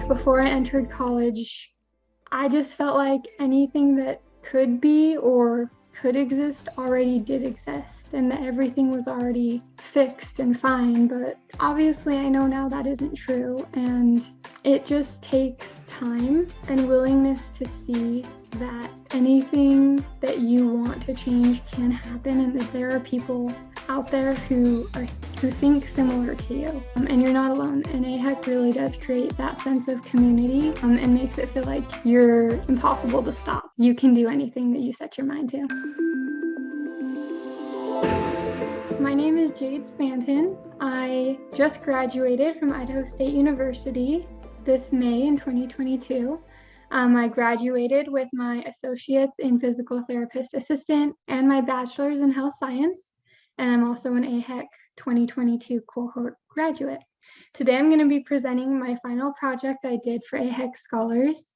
Before I entered college, I just felt like anything that could be or could exist already did exist, and that everything was already fixed and fine. But obviously I know now that isn't true, and it just takes time and willingness to see that anything that you want to change can happen, and that there are people out there who think similar to you, and you're not alone. And AHEC really does create that sense of community, and makes it feel like you're impossible to stop. You can do anything that you set your mind to. My name is Jade Spanton. I just graduated from Idaho State University this May in 2022. I graduated with my associates in physical therapist assistant and my bachelor's in health science, and I'm also an AHEC 2022 cohort graduate. Today I'm going to be presenting my final project I did for AHEC Scholars.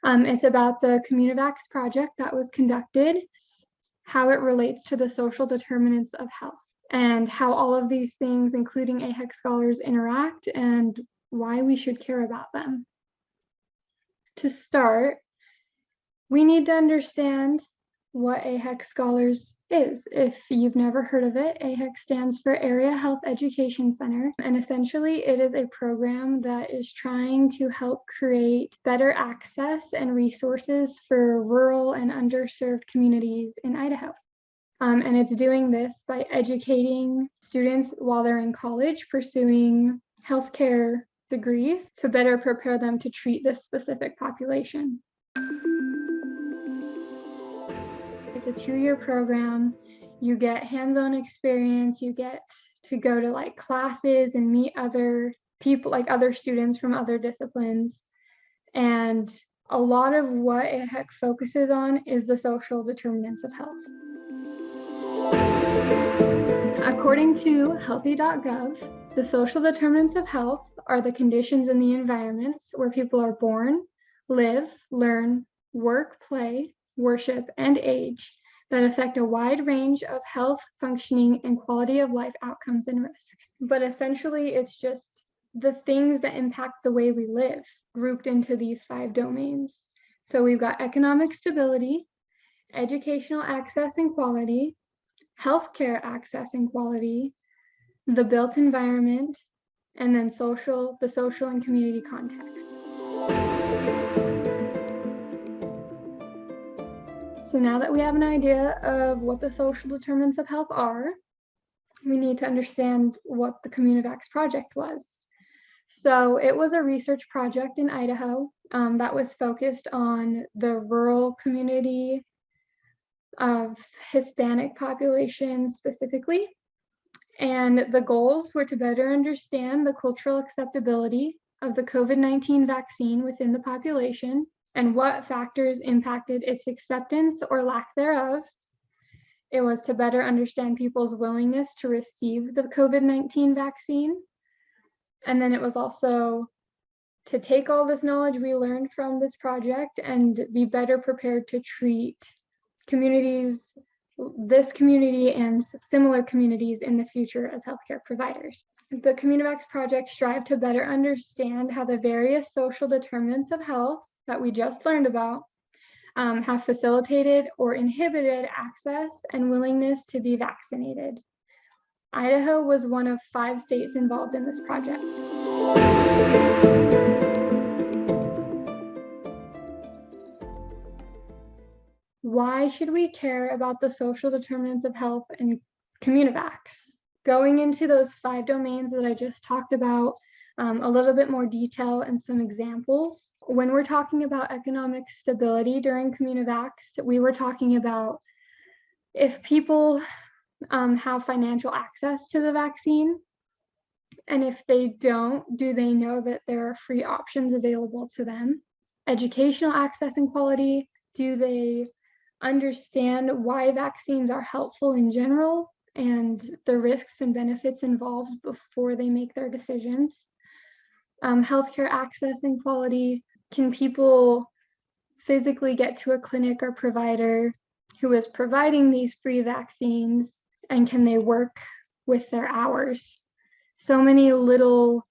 It's about the CommuniVax project that was conducted, how it relates to the social determinants of health, and how all of these things, including AHEC Scholars, interact and why we should care about them. To start, we need to understand what AHEC Scholars is. If you've never heard of it, AHEC stands for Area Health Education Center, and essentially it is a program that is trying to help create better access and resources for rural and underserved communities in Idaho. And it's doing this by educating students while they're in college pursuing healthcare degrees to better prepare them to treat this specific population. It's a 2-year program. You get hands-on experience. You get to go to classes and meet other people, other students from other disciplines. And a lot of what AHEC focuses on is the social determinants of health. According to healthy.gov, the social determinants of health are the conditions in the environments where people are born, live, learn, work, play, worship, and age that affect a wide range of health, functioning, and quality of life outcomes and risks. But essentially, it's just the things that impact the way we live grouped into these 5 domains. So we've got economic stability, educational access and quality, healthcare access and quality, the built environment, and then the social and community context. So now that we have an idea of what the social determinants of health are, we need to understand what the CommuniVax project was. So it was a research project in Idaho that was focused on the rural community of Hispanic population specifically. And the goals were to better understand the cultural acceptability of the COVID-19 vaccine within the population and what factors impacted its acceptance or lack thereof. It was to better understand people's willingness to receive the COVID-19 vaccine. And then it was also to take all this knowledge we learned from this project and be better prepared to treat this community and similar communities in the future as healthcare providers. The CommuniVax project strived to better understand how the various social determinants of health that we just learned about have facilitated or inhibited access and willingness to be vaccinated. Idaho was one of 5 states involved in this project. Why should we care about the social determinants of health and CommuniVax? Going into those 5 domains that I just talked about, a little bit more detail and some examples. When we're talking about economic stability during CommuniVax, we were talking about if people have financial access to the vaccine, and if they don't, do they know that there are free options available to them? Educational access and quality, do they understand why vaccines are helpful in general and the risks and benefits involved before they make their decisions? Healthcare access and quality, can people physically get to a clinic or provider who is providing these free vaccines, and can they work with their hours? So many little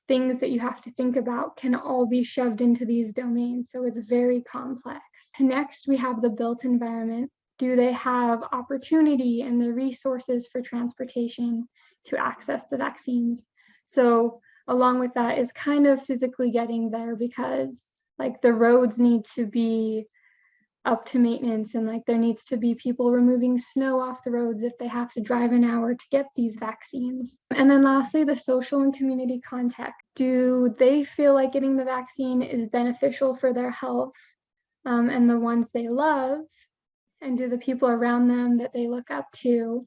things that you have to think about can all be shoved into these domains. So it's very complex. Next, we have the built environment. Do they have opportunity and the resources for transportation to access the vaccines? So along with that is kind of physically getting there, because like the roads need to be up to maintenance, and like there needs to be people removing snow off the roads if they have to drive an hour to get these vaccines. And then lastly, the social and community contact. Do they feel like getting the vaccine is beneficial for their health and the ones they love? And do the people around them that they look up to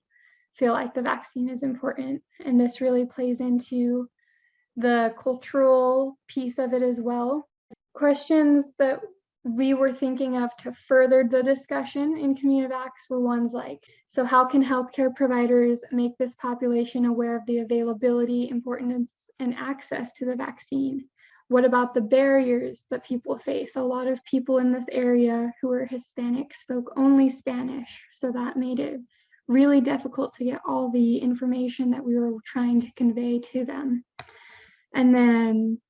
feel like the vaccine is important? And this really plays into the cultural piece of it as well. Questions that we were thinking of to further the discussion in CommuniVax were ones like, so how can healthcare providers make this population aware of the availability, importance, and access to the vaccine? What about the barriers that people face? A lot of people in this area who are Hispanic spoke only Spanish, so that made it really difficult to get all the information that we were trying to convey to them. And then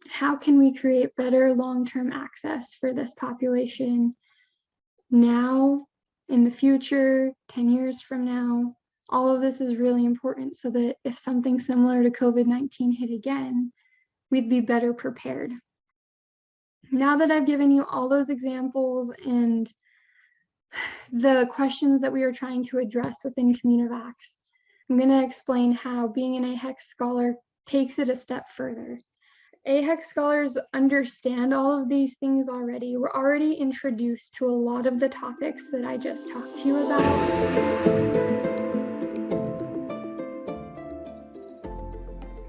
how can we create better long-term access for this population now, in the future, 10 years from now? All of this is really important so that if something similar to COVID-19 hit again, we'd be better prepared. Now that I've given you all those examples and the questions that we are trying to address within CommuniVax, I'm going to explain how being an AHEC scholar takes it a step further. AHEC scholars understand all of these things already. We're already introduced to a lot of the topics that I just talked to you about.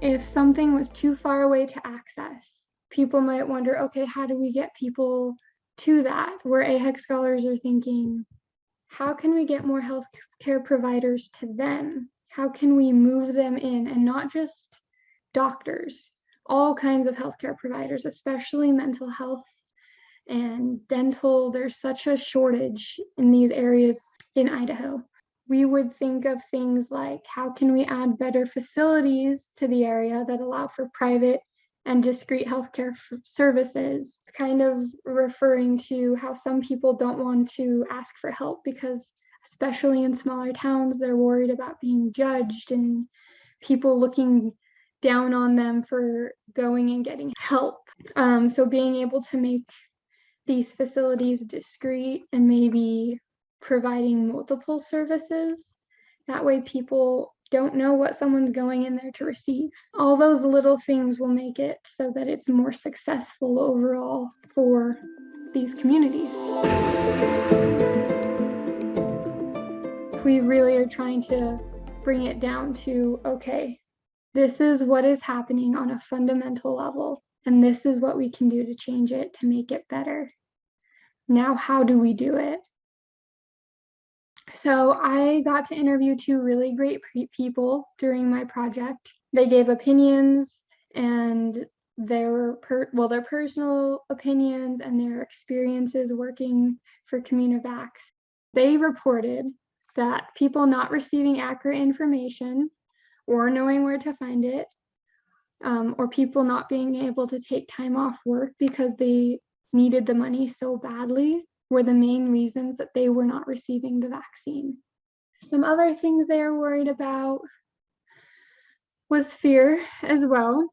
If something was too far away to access, people might wonder, okay, how do we get people to that? Where AHEC scholars are thinking, how can we get more healthcare providers to them? How can we move them in? And not just doctors, all kinds of healthcare providers, especially mental health and dental. There's such a shortage in these areas in Idaho. We would think of things like, how can we add better facilities to the area that allow for private and discrete healthcare services? Kind of referring to how some people don't want to ask for help because, especially in smaller towns, they're worried about being judged and people looking down on them for going and getting help. So being able to make these facilities discreet and maybe providing multiple services, that way people don't know what someone's going in there to receive. All those little things will make it so that it's more successful overall for these communities. We really are trying to bring it down to, okay, this is what is happening on a fundamental level, and this is what we can do to change it, to make it better. Now, how do we do it? So I got to interview two really great people during my project. They gave opinions, and their personal opinions and their experiences working for CommuniVax. They reported that people not receiving accurate information or knowing where to find it, or people not being able to take time off work because they needed the money so badly, were the main reasons that they were not receiving the vaccine. Some other things they are worried about was fear as well.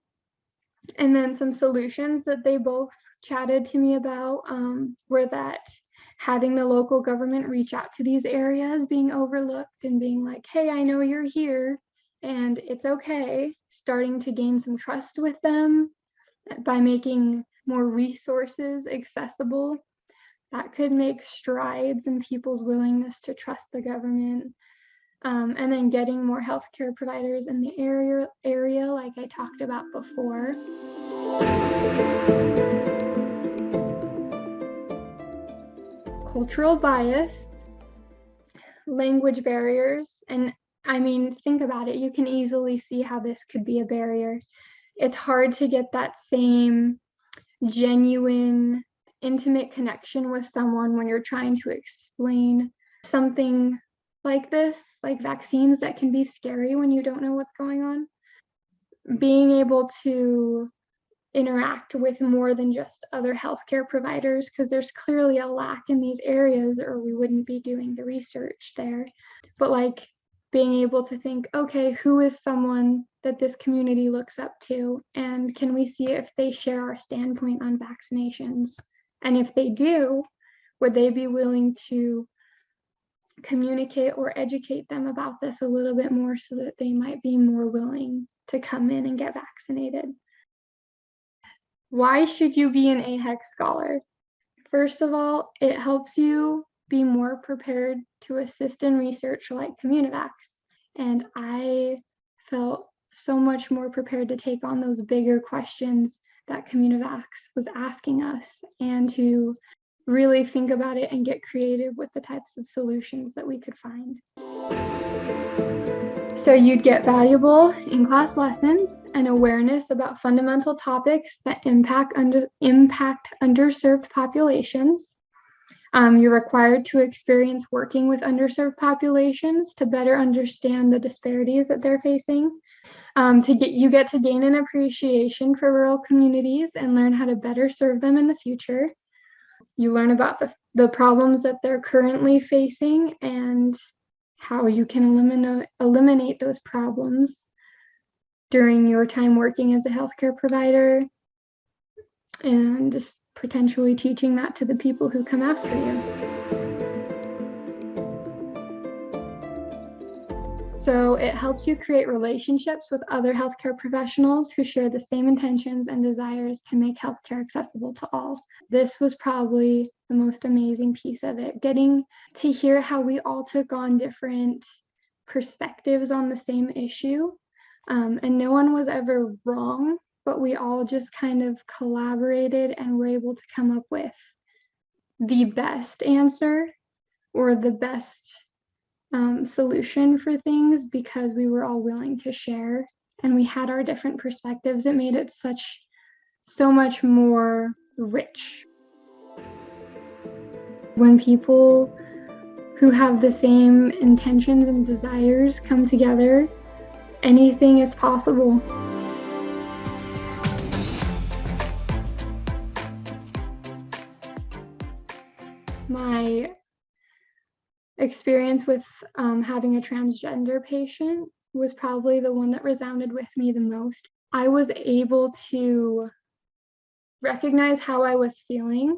And then some solutions that they both chatted to me about were that having the local government reach out to these areas being overlooked and being like, hey, I know you're here and it's okay, starting to gain some trust with them by making more resources accessible. That could make strides in people's willingness to trust the government. And then getting more healthcare providers in the area like I talked about before. Cultural bias, language barriers, and I mean, think about it, you can easily see how this could be a barrier. It's hard to get that same genuine, intimate connection with someone when you're trying to explain something like this, like vaccines, that can be scary when you don't know what's going on. being able to interact with more than just other healthcare providers, because there's clearly a lack in these areas or we wouldn't be doing the research there. But like being able to think, okay, who is someone that this community looks up to, and can we see if they share our standpoint on vaccinations? And if they do, would they be willing to communicate or educate them about this a little bit more so that they might be more willing to come in and get vaccinated? Why should you be an AHEC scholar? First of all, it helps you be more prepared to assist in research like CommuniVax. And I felt so much more prepared to take on those bigger questions that CommuniVax was asking us, and to really think about it and get creative with the types of solutions that we could find. So you'd get valuable in-class lessons and awareness about fundamental topics that impact underserved populations. You're required to experience working with underserved populations to better understand the disparities that they're facing. You get to gain an appreciation for rural communities and learn how to better serve them in the future. You learn about the problems that they're currently facing and how you can eliminate those problems during your time working as a healthcare provider, and potentially teaching that to the people who come after you. So it helps you create relationships with other healthcare professionals who share the same intentions and desires to make healthcare accessible to all. This was probably the most amazing piece of it, getting to hear how we all took on different perspectives on the same issue. And no one was ever wrong, but we all just kind of collaborated and were able to come up with the best answer or the best solution for things, because we were all willing to share and we had our different perspectives. It made it so much more rich. When people who have the same intentions and desires come together, anything is possible. My experience with having a transgender patient was probably the one that resounded with me the most. I was able to recognize how I was feeling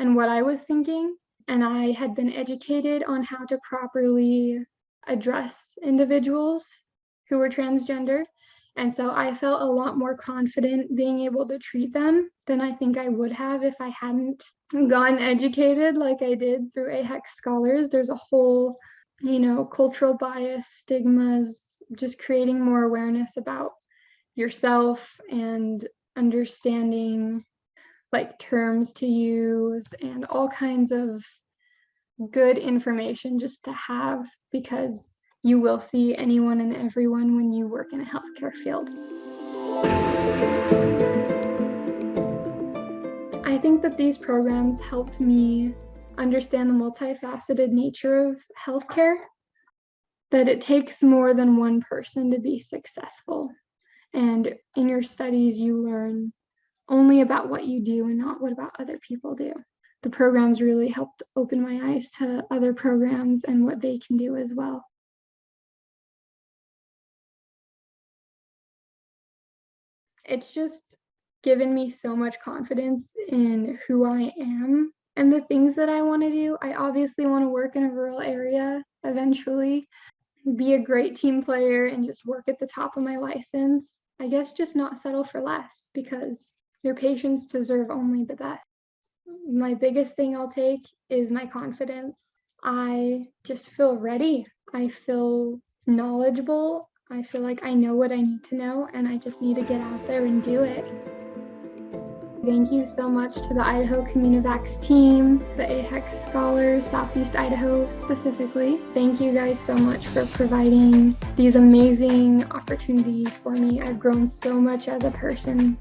and what I was thinking, and I had been educated on how to properly address individuals who were transgender. And so I felt a lot more confident being able to treat them than I think I would have if I hadn't gotten educated like I did through AHEC Scholars. There's a whole, cultural bias, stigmas, just creating more awareness about yourself and understanding like terms to use and all kinds of good information just to have, because you will see anyone and everyone when you work in a healthcare field. I think that these programs helped me understand the multifaceted nature of healthcare, that it takes more than one person to be successful. And in your studies, you learn only about what you do and not what about other people do. The programs really helped open my eyes to other programs and what they can do as well. It's just given me so much confidence in who I am and the things that I want to do. I obviously want to work in a rural area eventually, be a great team player, and just work at the top of my license. I guess just not settle for less, because your patients deserve only the best. My biggest thing I'll take is my confidence. I just feel ready. I feel knowledgeable. I feel like I know what I need to know, and I just need to get out there and do it. Thank you so much to the Idaho CommuniVax team, the AHEC Scholars, Southeast Idaho specifically. Thank you guys so much for providing these amazing opportunities for me. I've grown so much as a person